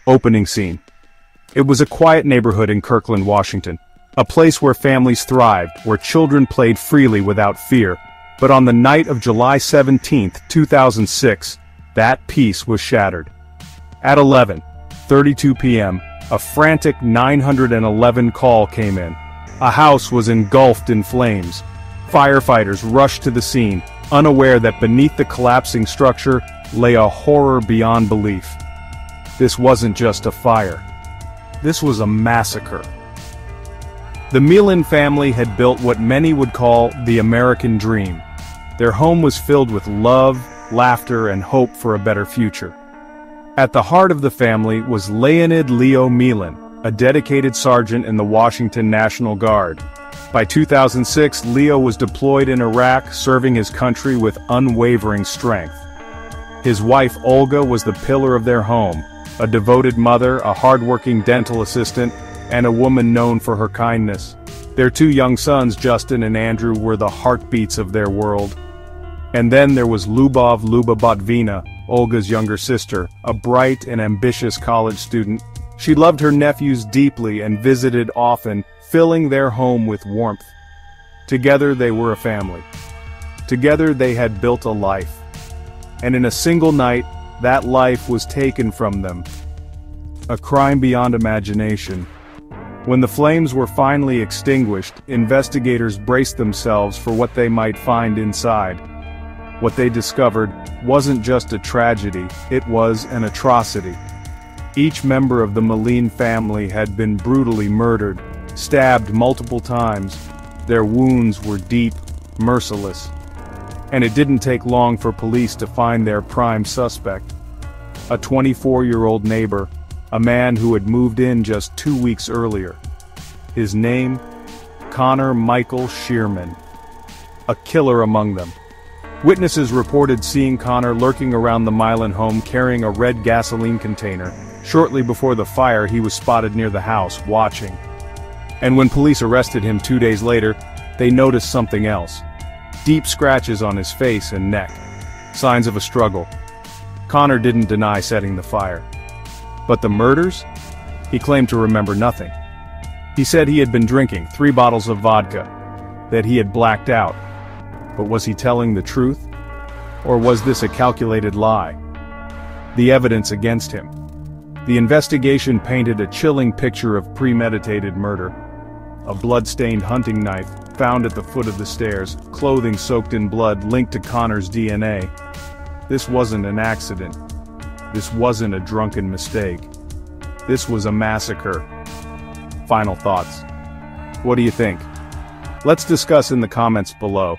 Opening scene. It was a quiet neighborhood in Kirkland, Washington. A place where families thrived, where children played freely without fear. But on the night of July 17, 2006, that peace was shattered. At 11:32 p.m., a frantic 911 call came in. A house was engulfed in flames. Firefighters rushed to the scene, unaware that beneath the collapsing structure lay a horror beyond belief. This wasn't just a fire. This was a massacre. The Milan family had built what many would call the American dream. Their home was filled with love, laughter, and hope for a better future. At the heart of the family was Leonid Leo Milan, a dedicated sergeant in the Washington National Guard. By 2006, Leo was deployed in Iraq, serving his country with unwavering strength. His wife Olga was the pillar of their home, a devoted mother, a hardworking dental assistant, and a woman known for her kindness. Their two young sons, Justin and Andrew, were the heartbeats of their world. And then there was Luba Botvina, Olga's younger sister, a bright and ambitious college student. She loved her nephews deeply and visited often, filling their home with warmth. Together they were a family. Together they had built a life. And in a single night, that life was taken from them. A crime beyond imagination. When the flames were finally extinguished, investigators braced themselves for what they might find inside. What they discovered wasn't just a tragedy, it was an atrocity. Each member of the Milan family had been brutally murdered, stabbed multiple times. Their wounds were deep, merciless. And it didn't take long for police to find their prime suspect. A 24-year-old neighbor, a man who had moved in just 2 weeks earlier. His name? Connor Michael Shearman. A killer among them. Witnesses reported seeing Connor lurking around the Milan home carrying a red gasoline container. Shortly before the fire, he was spotted near the house, watching. And when police arrested him 2 days later, they noticed something else. Deep scratches on his face and neck. Signs of a struggle. Connor didn't deny setting the fire. But the murders? He claimed to remember nothing. He said he had been drinking 3 bottles of vodka, that he had blacked out. But was he telling the truth? Or was this a calculated lie? The evidence against him. The investigation painted a chilling picture of premeditated murder. A blood-stained hunting knife, found at the foot of the stairs, clothing soaked in blood linked to Connor's DNA. This wasn't an accident. This wasn't a drunken mistake. This was a massacre. Final thoughts. What do you think? Let's discuss in the comments below.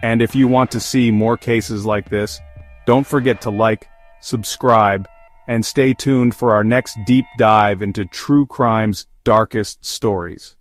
And if you want to see more cases like this, don't forget to like, subscribe, and stay tuned for our next deep dive into true crime's darkest stories.